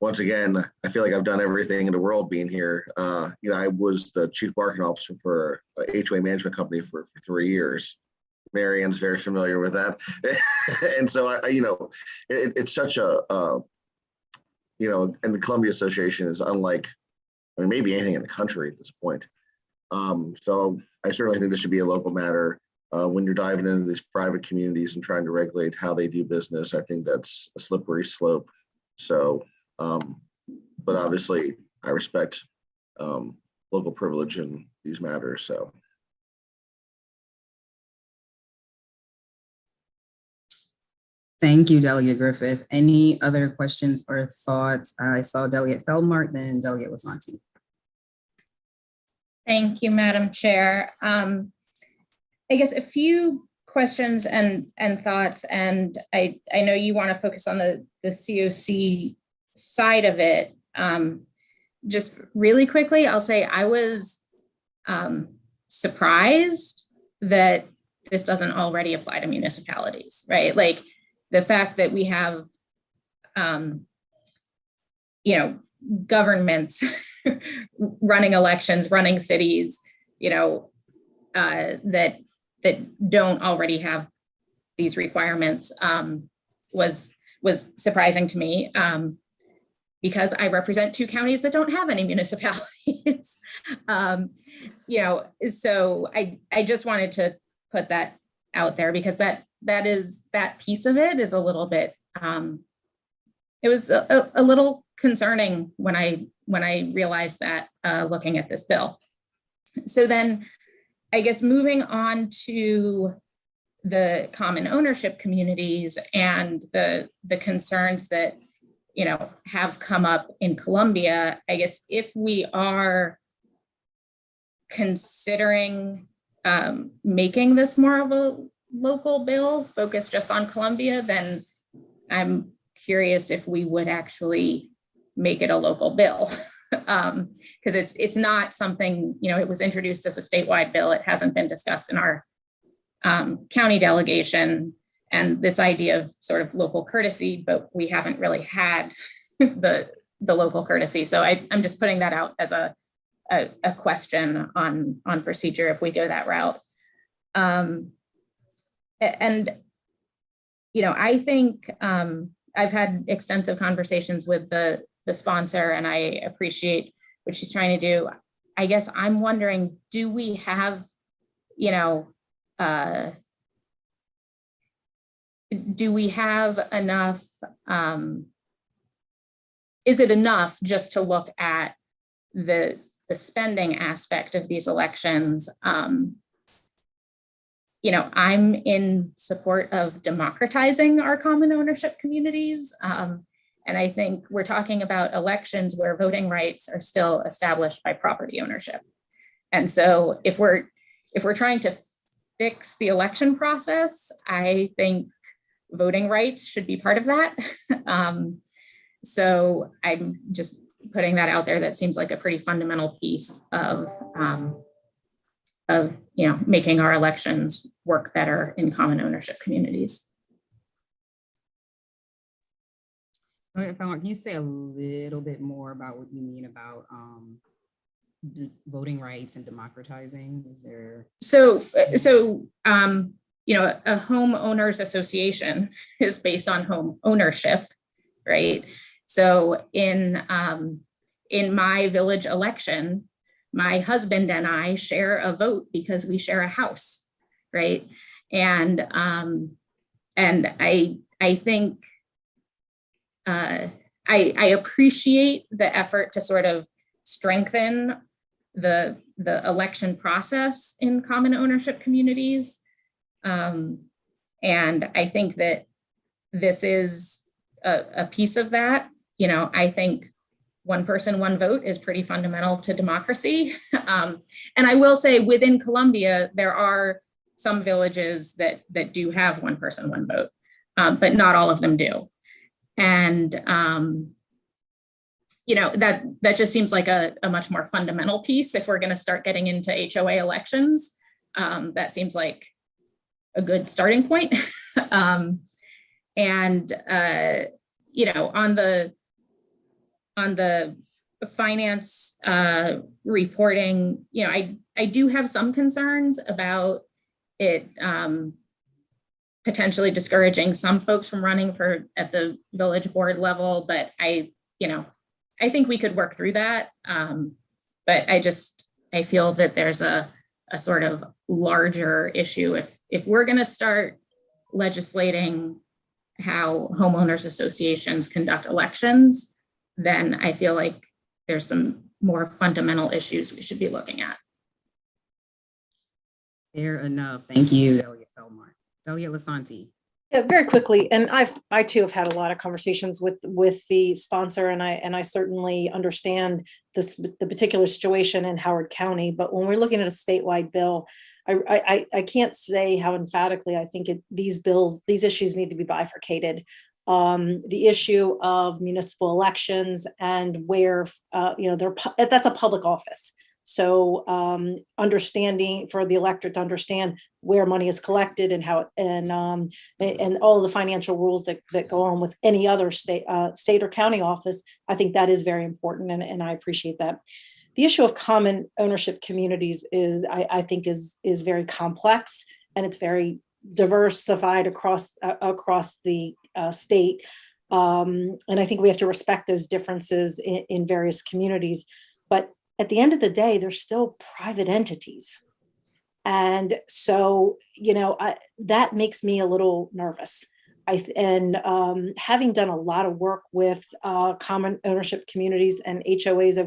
S3: once again, I feel like I've done everything in the world being here. I was the chief marketing officer for a HOA management company for 3 years. Marianne's very familiar with that. And so, it's such a, and the Columbia Association is unlike, maybe anything in the country at this point. So I certainly think this should be a local matter. When you're diving into these private communities and trying to regulate how they do business, I think that's a slippery slope. So, but obviously I respect local local privilege in these matters. So.
S1: Thank you, Delegate Griffith. Any other questions or thoughts? I saw Delegate Feldmark, then Delegate Lasanti.
S7: Thank you, Madam Chair. I guess a few questions and thoughts, and I know you want to focus on the COC side of it. Just really quickly, I'll say I was surprised that this doesn't already apply to municipalities, right? Like the fact that we have, governments running elections, running cities, that don't already have these requirements was surprising to me because I represent 2 counties that don't have any municipalities. So I just wanted to put that out there because that piece of it is a little bit, it was a little concerning when I realized that looking at this bill. So then I guess moving on to the common ownership communities and the concerns that, have come up in Columbia, I guess if we are considering making this more of a local bill focused just on Columbia, then I'm curious if we would actually make it a local bill. Because it's not something, it was introduced as a statewide bill. It hasn't been discussed in our county delegation, and this idea of sort of local courtesy, but we haven't really had the local courtesy. So I'm just putting that out as a question on procedure if we go that route. And I think I've had extensive conversations with the sponsor, and I appreciate what she's trying to do. I guess I'm wondering, do we have, do we have enough, is it enough just to look at the spending aspect of these elections? I'm in support of democratizing our common ownership communities. And I think we're talking about elections where voting rights are still established by property ownership. And so if we're trying to fix the election process, I think voting rights should be part of that. So I'm just putting that out there. That seems like a pretty fundamental piece of making our elections work better in common ownership communities.
S1: Can you say a little bit more about what you mean about voting rights and democratizing? Is there a homeowners association is based on home ownership, right? So in my village election, my husband and I share a vote because we share a house, right? And I think I appreciate the effort to sort of strengthen the election process in common ownership communities. And I think that this is a piece of that. I think one person, one vote is pretty fundamental to democracy. And I will say within Columbia, there are some villages that do have one person, one vote, but not all of them do. And, that just seems like a much more fundamental piece. If we're going to start getting into HOA elections, that seems like a good starting point. On the finance reporting, I do have some concerns about it potentially discouraging some folks from running at the village board level, but I think we could work through that. But I feel that there's a sort of larger issue. If we're going to start legislating how homeowners associations conduct elections, then I feel like there's some
S7: more fundamental issues we should be looking at.
S1: Fair enough. Thank you, Delegate Belmar. Delegate Lasanti.
S4: Yeah, very quickly, and I too have had a lot of conversations with the sponsor, and I certainly understand the particular situation in Howard County. But when we're looking at a statewide bill, I can't say how emphatically I think these issues need to be bifurcated. The issue of municipal elections and where that's a public office. So understanding for the electorate to understand where money is collected and how and all of the financial rules that go on with any other state or county office, I think that is very important, and I appreciate that. The issue of common ownership communities is, I think, is very complex, and it's very diversified across the state, and I think we have to respect those differences in various communities, but at the end of the day, they're still private entities. And so, that makes me a little nervous. Having done a lot of work with common ownership communities and HOAs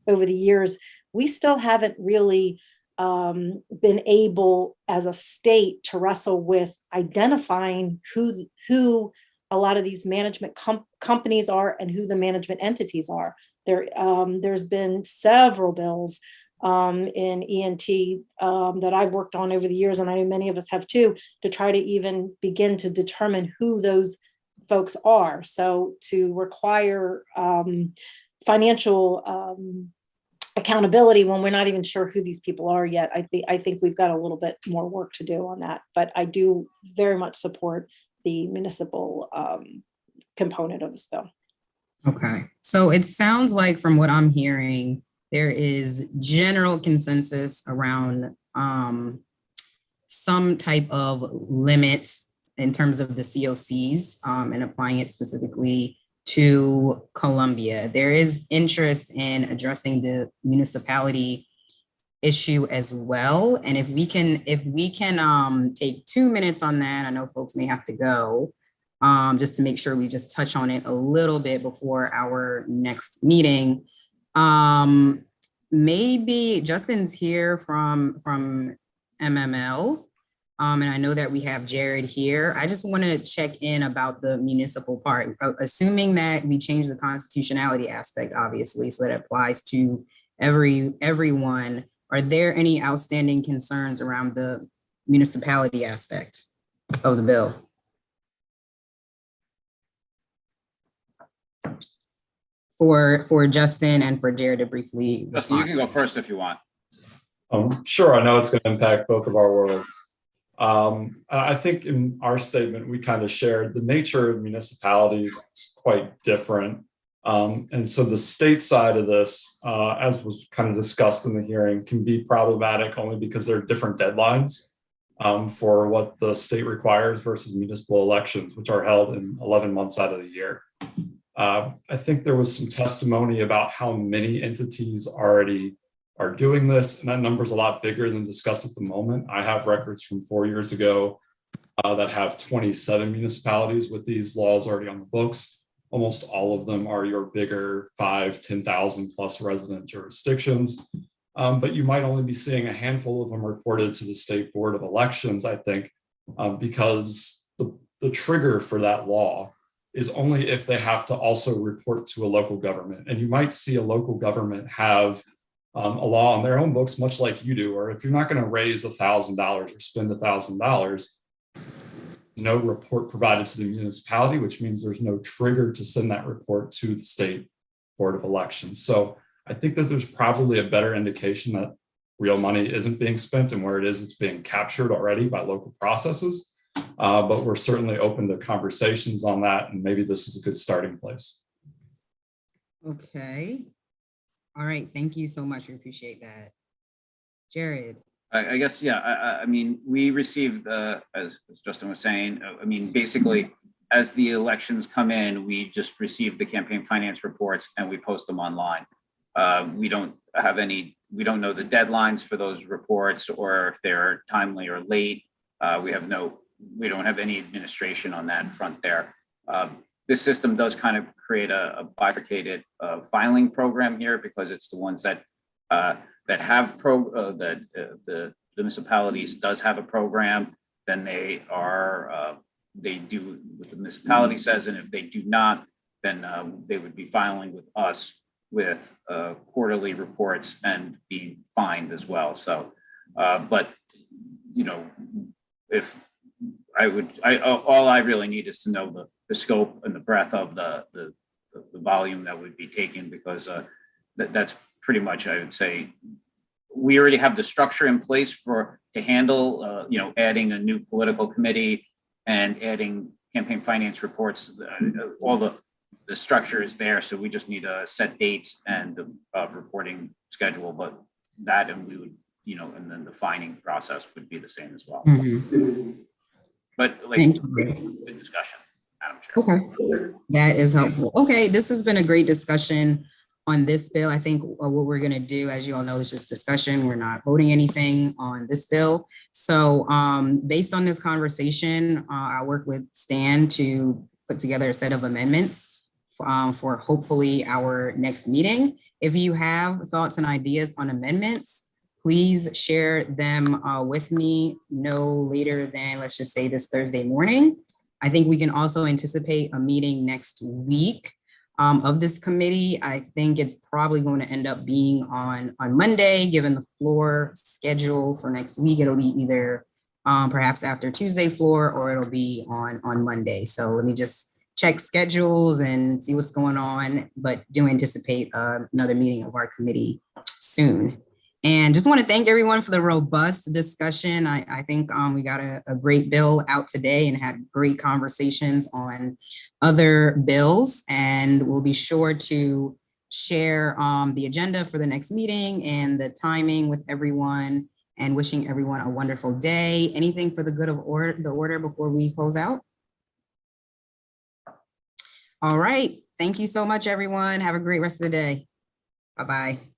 S4: over the years, we still haven't really been able as a state to wrestle with identifying who a lot of these management companies are and who the management entities are. There's been several bills in ENT that I've worked on over the years, and I know many of us have too, to try to even begin to determine who those folks are. So to require financial accountability when we're not even sure who these people are yet, I think we've got a little bit more work to do on that. But I do very much support the municipal component of this bill.
S1: Okay, so it sounds like from what I'm hearing, there is general consensus around some type of limit in terms of the COCs and applying it specifically to Columbia. There is interest in addressing the municipality issue as well. And if we can take 2 minutes on that, I know folks may have to go, just to make sure we just touch on it a little bit before our next meeting. Maybe Justin's here from MML, and I know that we have Jared here. I just want to check in about the municipal part, assuming that we change the constitutionality aspect, obviously, so that applies to everyone. Are there any outstanding concerns around the municipality aspect of the bill? For Justin and for Jared to briefly respond.
S6: Justin, you can go first if you want.
S12: Sure, I know it's going to impact both of our worlds. I think in our statement, we kind of shared the nature of municipalities is quite different. And so the state side of this, as was kind of discussed in the hearing, can be problematic only because there are different deadlines for what the state requires versus municipal elections, which are held in 11 months out of the year. I think there was some testimony about how many entities already are doing this, and that number is a lot bigger than discussed at the moment. I have records from 4 years ago that have 27 municipalities with these laws already on the books. Almost all of them are your bigger 5,000, 10,000 plus resident jurisdictions. But you might only be seeing a handful of them reported to the State Board of Elections, I think, because the trigger for that law is only if they have to also report to a local government. And you might see a local government have a law on their own books, much like you do, or if you're not going to raise $1,000 or spend $1,000, no report provided to the municipality, which means there's no trigger to send that report to the State Board of Elections. So I think that there's probably a better indication that real money isn't being spent, and where it is, it's being captured already by local processes. But we're certainly open to conversations on that, and maybe this is a good starting place.
S1: Okay. All right. Thank you so much. We appreciate that. Jared.
S6: I guess, yeah, I mean, we received as Justin was saying, I mean, basically, as the elections come in, we just receive the campaign finance reports and we post them online. We don't know the deadlines for those reports or if they're timely or late. We don't have any administration on that front there. this system does kind of create a bifurcated filing program here, because it's the ones that have the municipalities does have a program, then they are they do what the municipality says, and if they do not, then they would be filing with us with quarterly reports and be fined as well. So, but you know, if all I really need is to know the scope and the breadth of the volume that would be taken, because that's pretty much, I would say, we already have the structure in place to handle, you know, adding a new political committee and adding campaign finance reports. All the structure is there, so we just need to set dates and the reporting schedule. But that, and we would, you know, and then the fining process would be the same as well. But like, good discussion, Madam Chair.
S1: Okay, that is helpful. Okay, this has been a great discussion on this bill. I think what we're going to do, as you all know, is just discussion. We're not voting anything on this bill. So based on this conversation, I'll work with Stan to put together a set of amendments for hopefully our next meeting. If you have thoughts and ideas on amendments, please share them with me no later than, let's just say, this Thursday morning. I think we can also anticipate a meeting next week of this committee. I think it's probably going to end up being on Monday, given the floor schedule for next week. It'll be either perhaps after Tuesday floor, or it'll be on Monday. So let me just check schedules and see what's going on, but do anticipate another meeting of our committee soon. And just want to thank everyone for the robust discussion. I think we got a great bill out today and had great conversations on other bills. And we'll be sure to share the agenda for the next meeting and the timing with everyone, and wishing everyone a wonderful day. Anything for the good of the order before we close out? All right. Thank you so much, everyone. Have a great rest of the day. Bye-bye.